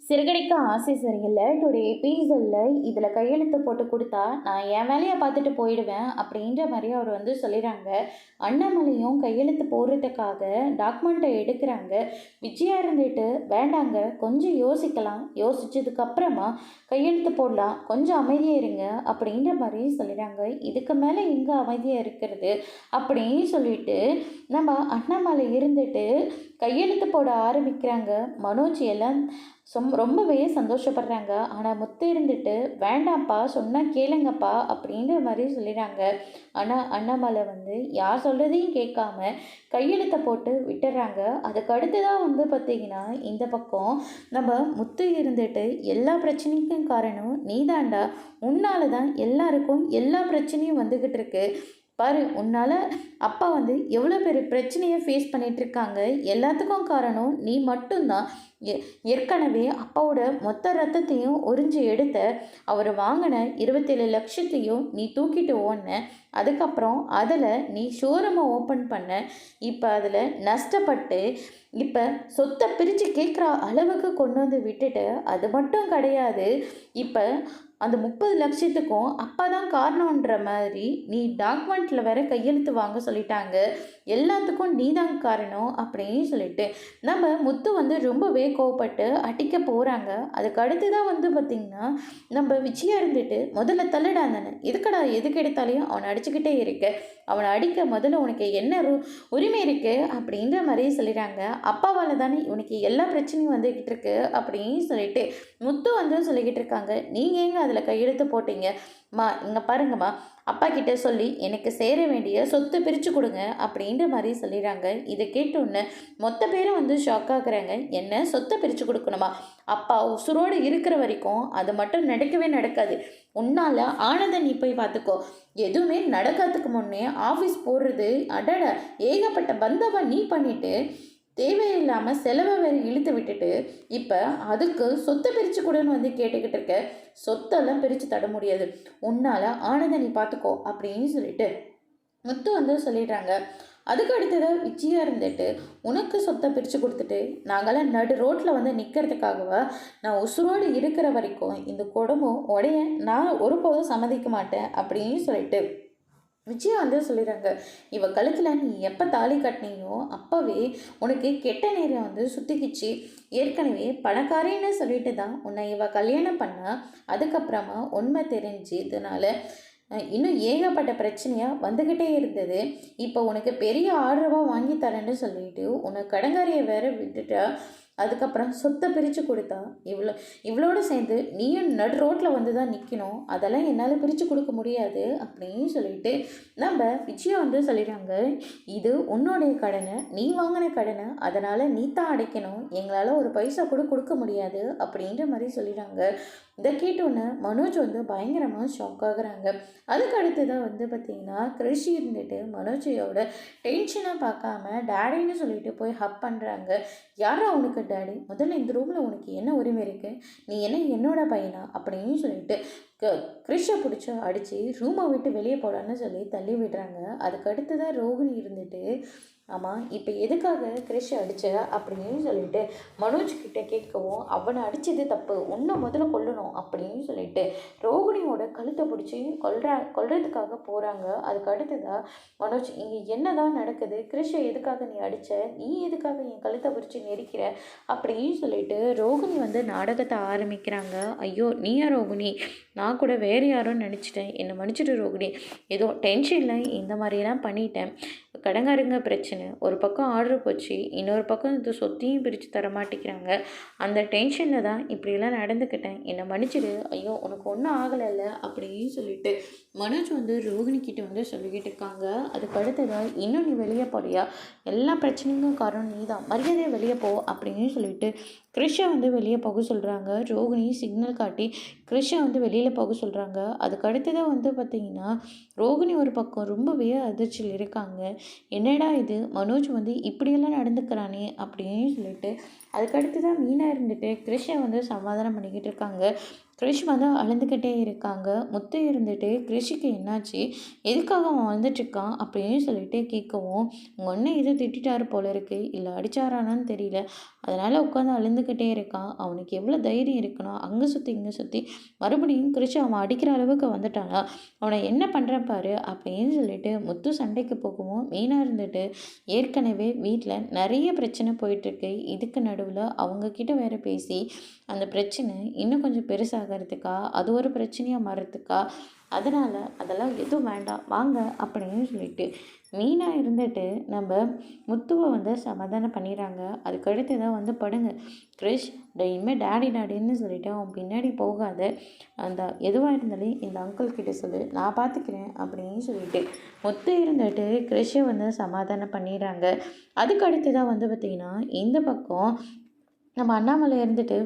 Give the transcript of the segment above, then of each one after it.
சிறுகடிக்க ஆசை சரியில்லை. டுடே எபிசோடில் இதில் கையெழுத்து போட்டு கொடுத்தா நான் என் வேலையை பார்த்துட்டு போயிடுவேன் அப்படின்ற மாதிரி அவர் வந்து சொல்லிடுறாங்க. அண்ணாமலையும் கையெழுத்து போடுறதுக்காக டாக்குமெண்ட்டை எடுக்கிறாங்க. விஜயா இருந்துட்டு வேண்டாங்க, கொஞ்சம் யோசிக்கலாம், யோசிச்சதுக்கப்புறமா கையெழுத்து போடலாம், கொஞ்சம் அமைதியாக இருங்க அப்படின்ற மாதிரி சொல்லிடுறாங்க. இதுக்கு மேலே எங்கே அமைதியாக இருக்கிறது அப்படின்னு சொல்லிட்டு நம்ம அண்ணாமலை இருந்துட்டு கையெழுத்து போட ஆரம்பிக்கிறாங்க. மனோஜ் எல்லாம் ரொம்பவே சந்தோஷப்படுறாங்க. ஆனால் முத்து இருந்துட்டு வேண்டாம்ப்பா, சொன்னால் கேளுங்கப்பா அப்படின்ற மாதிரி சொல்லிடுறாங்க. ஆனால் அண்ணாமலை வந்து யார் சொல்கிறதையும் கேட்காம கையெழுத்தை போட்டு விட்டுறாங்க. அதுக்கு அடுத்து தான் வந்து பார்த்திங்கன்னா இந்த பக்கம் நம்ம முத்து இருந்துட்டு எல்லா பிரச்சனைக்கும் காரணம் நீதாண்டா, உன்னால தான் எல்லாருக்கும் எல்லா பிரச்சனையும் வந்துக்கிட்டு இருக்கு பாரு, உன்னால் அப்பா வந்து எவ்வளோ பெரிய பிரச்சனையை ஃபேஸ் பண்ணிகிட்ருக்காங்க, எல்லாத்துக்கும் காரணம் நீ மட்டும்தான். ஏற்கனவே அப்பாவோட மொத்த ரத்தத்தையும் உறிஞ்சி எடுத்த, அவர் வாங்கின 27 லட்சத்தையும் நீ தூக்கிட்டு ஓடின, அதுக்கப்புறம் அதில் நீ ஷோரூமை ஓப்பன் பண்ண, இப்போ அதில் நஷ்டப்பட்டு இப்போ சொத்தை பிரித்து கேட்குற அளவுக்கு கொண்டு வந்து விட்டுட்டு, அது மட்டும் கிடையாது, இப்போ அந்த 30 லட்சத்துக்கும் அப்பா தான் காரணன்ற மாதிரி நீ டாக்குமெண்ட்டில் வேற கையெழுத்து வாங்க சொல்லிட்டாங்க, எல்லாத்துக்கும் நீ தான் காரணம் அப்படின்னு சொல்லிட்டு நம்ம முத்து வந்து ரொம்பவே கோவப்பட்டு அடிக்க போகிறாங்க. அதுக்கு அடுத்து தான் வந்து பார்த்திங்கன்னா நம்ம விஜயா இருந்துட்டு முதல்ல தள்ளிடாந்தானே, எதுக்கடா எதுக்கு எடுத்தாலையும் அவனை அடிச்சுக்கிட்டே இருக்கு, அவனை அடிக்க முதல்ல உனக்கு என்ன உரிமை இருக்குது அப்படின்ற மாதிரி சொல்லிடுறாங்க. அப்பாவால் தானே இவனுக்கு எல்லா பிரச்சனையும் வந்துக்கிட்டு இருக்கு அப்படின்னு சொல்லிட்டு முத்து வந்து சொல்லிக்கிட்டு இருக்காங்க. நீங்கள் எங்கே அதில் கையெழுத்து போட்டீங்க இங்கே பாருங்கம்மா, அப்பா கிட்ட சொல்லி எனக்கு சேர வேண்டிய சொத்தை பிரித்து கொடுங்க அப்படின்ற மாதிரி சொல்லிடுறாங்க. இதை கேட்டோன்னு மொத்த பேரும் வந்து ஷாக் ஆகுறாங்க. என்ன சொத்தை பிரித்து கொடுக்கணுமா? அப்பா உசுரோடு இருக்கிற வரைக்கும் அது மட்டும் நடக்கவே நடக்காது. உன்னால் ஆனதை நீ போய் பார்த்துக்கோ. எதுவுமே நடக்கிறதுக்கு முன்னே ஆஃபீஸ் போடுறது அடட ஏகப்பட்ட பந்தவா நீ பண்ணிட்டு தேவையில்லாமல் செலவை வேறு இழுத்து விட்டுட்டு இப்போ அதுக்கு சொத்தை பிரித்து கூடன்னு வந்து கேட்டுக்கிட்டு இருக்க. சொத்தெல்லாம் பிரித்து தட முடியாது, உன்னால் ஆனதை நீ பார்த்துக்கோ அப்படின்னு சொல்லிட்டு முத்து வந்து சொல்லிடுறாங்க. அதுக்கு அடுத்ததாக விஜயா இருந்துட்டு உனக்கு சொத்தை பிரித்து கொடுத்துட்டு நாங்களாம் நடு ரோட்டில் வந்து நிற்கிறதுக்காகவா, நான் உசுரோடு இருக்கிற வரைக்கும் இந்த குடும்பம் உடைய நான் ஒருபோதும் சம்மதிக்க மாட்டேன் அப்படின்னு சொல்லிட்டு விஜயா வந்து சொல்லிடுறாங்க. இவ கழுத்தில் நீ எப்போ தாலி கட்டினீங்களோ அப்போவே உனக்கு கெட்ட நேரம் வந்து சுற்றிக்கிச்சு. ஏற்கனவே பணக்காரின்னு சொல்லிட்டு தான் உன்னை இவ கல்யாணம் பண்ணா, அதுக்கப்புறமா உண்மை தெரிஞ்சதுனால இன்னும் ஏகப்பட்ட பிரச்சனையாக வந்துக்கிட்டே இருந்தது. இப்போ உனக்கு பெரிய ஆர்டராக வாங்கி தரேன்னு சொல்லிட்டு உனக்கு கடங்காரியை வேற விட்டுட்டா, அதுக்கப்புறம் சொத்தை பிரித்து கொடுத்தா, இவ்வளோட சேர்ந்து நீயும் நடு ரோட்டில் வந்து தான் நிற்கணும், அதெல்லாம் என்னால் பிரித்து கொடுக்க முடியாது அப்படின்னு சொல்லிட்டு நம்ம விஜயா வந்து சொல்லிடுறாங்க. இது உன்னுடைய கடனை, நீ வாங்கின கடனை, அதனால் நீ தான் அடைக்கணும், எங்களால் ஒரு பைசா கூட கொடுக்க முடியாது அப்படின்ற மாதிரி சொல்லிடுறாங்க. இதை கேட்டோன்னே மனோஜ் வந்து பயங்கரமாக ஷாக் ஆகுறாங்க. அதுக்கு அடுத்து தான் வந்து பார்த்திங்கன்னா கிருஷி இருந்துட்டு மனோஜையோட டென்ஷனாக பார்க்காம டேடின்னு சொல்லிட்டு போய் ஹப் பண்ணுறாங்க. யாரா உனக்கு டேடி, முதல்ல இந்த ரூமில் உனக்கு என்ன உரிமை இருக்குது, நீ என்ன என்னோட பையனா அப்படின்னு சொல்லிட்டு கிருஷை பிடிச்சி அடித்து ரூமை விட்டு வெளியே போடான்னு சொல்லி தள்ளி விடுறாங்க. அதுக்கு அடுத்து தான் ரோகிணி இருந்துட்டு ஆமாம் இப்போ எதுக்காக கிருஷ் அடித்த அப்படின்னு சொல்லிட்டு மனோஜ் கிட்டே கேட்கவும், அவனை அடித்தது தப்பு, உன்னை முதல்ல கொல்லணும் அப்படின்னு சொல்லிட்டு ரோகிணியோட கழுத்தை பிடிச்சி கொல்றதுக்காக போகிறாங்க. அதுக்கு அடுத்ததாக மனோஜ் இங்கே என்ன தான் நடக்குது, கிருஷை எதுக்காக நீ அடித்த, நீ எதுக்காக என் கழுத்தை பிடிச்சி நெரிக்கிற அப்படின்னு சொல்லிட்டு ரோகிணி வந்து நாடகத்தை ஆரம்பிக்கிறாங்க. ஐயோ நீயா ரோகிணி, நான் கூட வேறு யாரும் நினச்சிட்டேன், என்னை மன்னிச்சிட்டு ரோகிணி, ஏதோ டென்ஷனில் இந்த மாதிரியெல்லாம் பண்ணிட்டேன், கடங்காருங்க பிரச்சனை, ஒரு பக்கம் ஆர்டர் போச்சு, இன்னொரு பக்கம் இந்த சொத்தையும் பிரித்து தர மாட்டேங்கிறாங்க, அந்த டென்ஷனில் தான் இப்படியெல்லாம் நடந்துக்கிட்டேன், என்னை மன்னிச்சிடு, ஐயோ உனக்கு ஒன்றும் ஆகலைல்ல அப்படின்னு சொல்லிட்டு மனோஜ் வந்து ரோகிணி கிட்ட வந்து சொல்லிக்கிட்டு இருக்காங்க. அதுக்கு அடுத்ததாக இன்னும் நீ வெளியே போறியா, எல்லா பிரச்சனைக்கும் காரணம் நீ தான், மரியாதையை வெளியே போ அப்படின்னு சொல்லிட்டு கிருஷை வந்து வெளியே போக சொல்கிறாங்க. ரோகிணி சிக்னல் காட்டி கிருஷை வந்து வெளியில் போக சொல்கிறாங்க. அதுக்கு அடுத்ததாக வந்து பார்த்திங்கன்னா ரோகிணி ஒரு பக்கம் ரொம்பவே அதிர்ச்சியில் இருக்காங்க. என்னடா இது, மனோஜ் வந்து இப்படியெல்லாம் நடந்துக்கிறானே அப்படின்னு சொல்லிட்டு அதுக்கடுத்து தான் மீனா இருந்துட்டு கிருஷை வந்து சமாதானம் பண்ணிக்கிட்டு இருக்காங்க. கிரிஷ் வந்து அழுந்துக்கிட்டே இருக்காங்க. முத்து இருந்துட்டு கிரிஷுக்கு என்னாச்சு, எதுக்காக அவன் வந்துட்டுருக்கான் அப்படின்னு சொல்லிட்டு கேட்கவும், உங்கள் அண்ணன் எதுவும் திட்டாரு போல இருக்கு, இல்லை அடிச்சாரானான்னு தெரியல, அதனால் உட்காந்து அழுந்துக்கிட்டே இருக்கான். அவனுக்கு எவ்வளோ தைரியம் இருக்கணும், அங்கே சுற்றி இங்கே சுற்றி மறுபடியும் கிரிஷ் அவன் அடிக்கிற அளவுக்கு வந்துட்டானா, அவனை என்ன பண்ணுறேன் பாரு அப்படின்னு சொல்லிட்டு முத்து சண்டைக்கு போகவும், மீனா இருந்துட்டு ஏற்கனவே வீட்டில் நிறைய பிரச்சனை போயிட்டுருக்கு, இதுக்கு நடுவில் அவங்கக்கிட்ட வேற பேசி அந்த பிரச்சனை இன்னும் கொஞ்சம் பெருசாகிறதுக்கா, அது ஒரு பிரச்சனையாக மாறுறதுக்கா, அதனால் அதெல்லாம் எதுவும் வேண்டாம் வாங்க அப்படின்னு சொல்லிட்டு மீனா இருந்துட்டு நம்ம முத்துவை வந்து சமாதானம் பண்ணிடுறாங்க. அதுக்கடுத்து தான் வந்து படுங்க கிரிஷ், இனிமேல் டேடி டேடின்னு சொல்லிட்டு அவன் பின்னாடி போகாத, அந்த எதுவாக இருந்தாலும் இந்த அங்கிள் கிட்ட சொல்லு, நான் பார்த்துக்கிறேன் அப்படின்னு சொல்லிட்டு முத்து இருந்துட்டு கிரிஷை வந்து சமாதானம் பண்ணிடுறாங்க. அதுக்கடுத்து தான் வந்து பார்த்திங்கன்னா இந்த பக்கம் நம்ம அண்ணாமலை இருந்துட்டு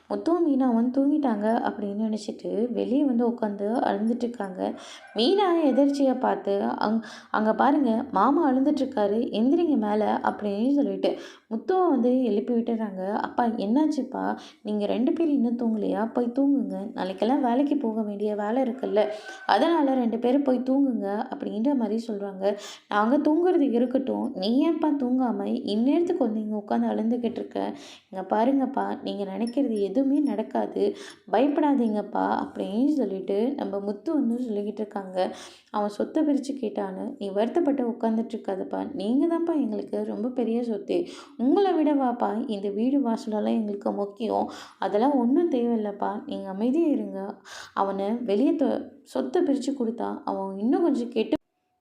முத்துவும் மீனாவும் தூங்கிட்டாங்க அப்படின்னு நினச்சிட்டு வெளியே வந்து உட்காந்து அழுந்துட்டுருக்காங்க. மீனா எதிர்ச்சியை பார்த்து அங்கே பாருங்கள் மாமா அழுந்துட்டுருக்காரு, எந்திரிங்க மேலே அப்படின்னு சொல்லிட்டு முத்துவை வந்து எழுப்பி விட்டுறாங்க. அப்பா என்னாச்சுப்பா, நீங்கள் 2 பேரும் இன்னும் தூங்கலையா, போய் தூங்குங்க, நாளைக்கெல்லாம் வேலைக்கு போக வேண்டிய வேலை இருக்குல்ல, அதனால் 2 பேரும் போய் தூங்குங்க அப்படின்ற மாதிரி சொல்கிறாங்க. நாங்கள் தூங்குறது இருக்கட்டும், நீ ஏன்ப்பா தூங்காமல் இந்நேரத்துக்கு வந்து இங்கே உட்காந்து அழுந்துக்கிட்டு இருக்க, இங்கே பாருங்கப்பா, நீங்கள் நினைக்கிறது எதுவுமே நடக்காது, பயப்படாதீங்கப்பா அப்படின்னு சொல்லிட்டு நம்ம முத்து வந்து சொல்லிக்கிட்டு இருக்காங்க. அவன் சொத்தை பிரித்து கேட்டான்னு நீ வருத்தப்பட்டு உட்காந்துட்ருக்காதப்பா, நீங்கள் தான்ப்பா எங்களுக்கு ரொம்ப பெரிய சொத்து, உங்களை விடவாப்பா இந்த வீடு வாசலெல்லாம் எங்களுக்கு முக்கியம், அதெல்லாம் ஒன்றும் தேவையில்லைப்பா, நீங்கள் அமைதியாக இருங்க. அவனை வெளியே சொத்தை பிரித்து கொடுத்தா அவன் இன்னும் கொஞ்சம் கெட்டு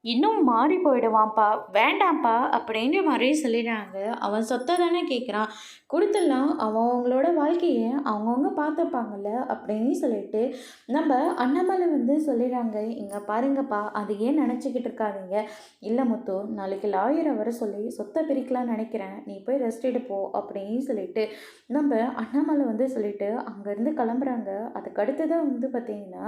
இன்னும் மாறி போயிடுவான்ப்பா, வேண்டாம்ப்பா அப்படின்ற மாதிரி சொல்லிடுறாங்க. அவன் சொத்தை தானே கேட்குறான், கொடுத்துடலாம், அவங்களோட வாழ்க்கையை அவங்கவுங்க பார்த்துப்பாங்கல்ல அப்படின்னு சொல்லிட்டு நம்ம அண்ணாமலை வந்து சொல்லிடுறாங்க. இங்கே பாருங்கப்பா, அது ஏன் நினச்சிக்கிட்டு இருக்காதீங்க, இல்லை முத்து, நாளைக்கு லாயரை வர சொல்லி சொத்தை பிரிக்கலாம்னு நினைக்கிறேன், நீ போய் ரெஸ்ட் எடுப்போ அப்படின்னு சொல்லிட்டு நம்ம அண்ணாமலை வந்து சொல்லிட்டு அங்கேருந்து கிளம்புறாங்க. அதுக்கடுத்து தான் வந்து பார்த்திங்கன்னா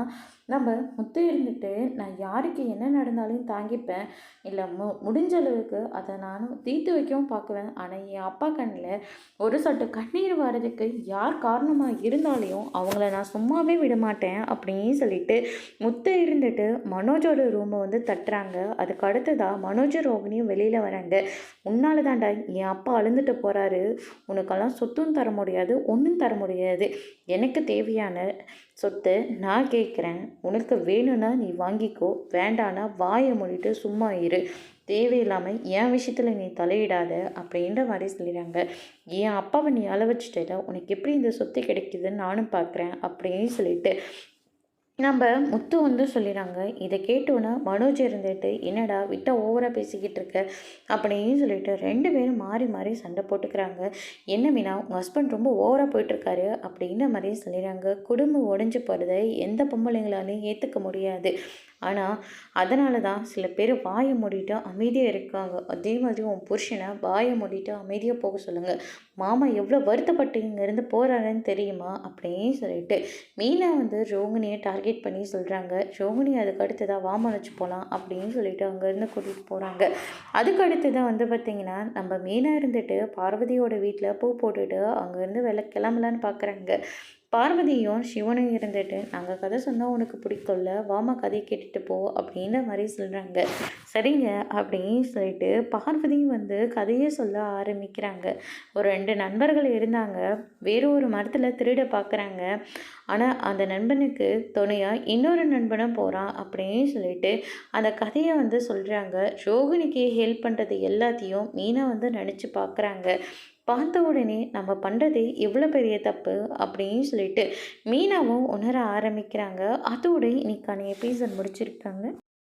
நம்ம முத்து இருந்துட்டு நான் யாருக்கு என்ன நடந்தாலும் தாங்கிப்பேன், இல்லை முடிஞ்ச அளவுக்கு அதை நானும் தீர்த்து வைக்கவும் பார்க்குவேன், ஆனால் என் அப்பா கண்ணில் ஒரு சொட்டு கண்ணீர் வர்றதுக்கு யார் காரணமாக இருந்தாலையும் அவங்கள நான் சும்மாவே விட மாட்டேன் அப்படின்னு சொல்லிட்டு முத்து இருந்துட்டு மனோஜோட ரூமை வந்து தட்டுறாங்க. அதுக்கு அடுத்ததாக மனோஜ ரோகிணியும் வெளியில் வராங்க. உன்னால தான்டா என் அப்பா அழுந்துட்டு போகிறாரு, உனக்கெல்லாம் சொத்தும் தர முடியாது, ஒன்றும் தர முடியாது, எனக்கு தேவையான சொத்து நான் கேட்குறேன், உனக்கு வேணும்னா நீ வாங்கிக்கோ, வேண்டானா வாயை மூடிட்டு சும்மா இரு, தேவையில்லாமல் என் விஷயத்தில் நீ தலையிடாத அப்படின்ற மாதிரி சொல்லிடுறாங்க. என் அப்பாவை நீ அள வச்சுட்டா உனக்கு எப்படி இந்த சொத்து கிடைக்குதுன்னு நானும் பார்க்குறேன் அப்படின்னு சொல்லிட்டு நம்ம முத்து வந்து சொல்லிடுறாங்க. இதை கேட்டோன்னா மனோஜ் இருந்துட்டு என்னடா விட்டா ஓவராக பேசிக்கிட்டு இருக்க அப்படின்னு சொல்லிட்டு 2 பேரும் மாறி மாறி சண்டை போட்டுக்கிறாங்க. என்ன மீனா, உங்கள் ஹஸ்பண்ட் ரொம்ப ஓவராக போயிட்டுருக்காரு அப்படின்ற மாதிரி சொல்லிடுறாங்க. குடும்பம் உடஞ்சி போகிறத எந்த பொம்பளைங்களாலையும் ஏற்றுக்க முடியாது, ஆனால் அதனால தான் சில பேர் வாயை மூடிட்டு அமைதியாக இருக்காங்க. அதே மாதிரி உன் புருஷனை வாயை மூடிட்டு அமைதியாக போக சொல்லுங்கள், மாமா எவ்வளோ வருத்தப்பட்டு இங்கேருந்து போகிறாருன்னு தெரியுமா அப்படின்னு சொல்லிட்டு மீனா வந்து ரோகிணியை டார்கெட் பண்ணி சொல்கிறாங்க. ரோகிணி அதுக்கு அடுத்ததாக வாம வச்சு போகலாம் அப்படின்னு சொல்லிட்டு அங்கேருந்து கூட்டிகிட்டு போகிறாங்க. அதுக்கு அடுத்து தான் வந்து பார்த்திங்கன்னா நம்ம மீனா இருந்துட்டு பார்வதியோட வீட்டில் பூ போட்டுட்டு அங்கேருந்து கிளம்பலான்னு பார்க்குறாங்க. பார்வதியும் சிவனும் இருந்துட்டு நாங்கள் கதை சொன்னால் உனக்கு பிடிக்கும்ல, வாமா கதையை கேட்டுட்டு போ அப்படின்ற மாதிரி சொல்கிறாங்க. சரிங்க அப்படின்னு சொல்லிட்டு பார்வதியும் வந்து கதையை சொல்ல ஆரம்பிக்கிறாங்க. ஒரு 2 நண்பர்கள் இருந்தாங்க, வேறு ஒரு மரத்தில் திருட பார்க்குறாங்க, ஆனால் அந்த நண்பனுக்கு துணையாக இன்னொரு நண்பனும் போகிறான் அப்படின்னு சொல்லிட்டு அந்த கதையை வந்து சொல்கிறாங்க. ரோகிணிக்கு ஹெல்ப் பண்ணுறது எல்லாத்தையும் மீனா வந்து நினச்சி பார்க்குறாங்க. பார்த்த உடனே நம்ம பண்ணுறது எவ்வளோ பெரிய தப்பு அப்படின்னு சொல்லிட்டு மீனாவும் உணர ஆரம்பிக்கிறாங்க. அதோடு இன்னைக்கான எபிசோட் முடிச்சிருக்காங்க.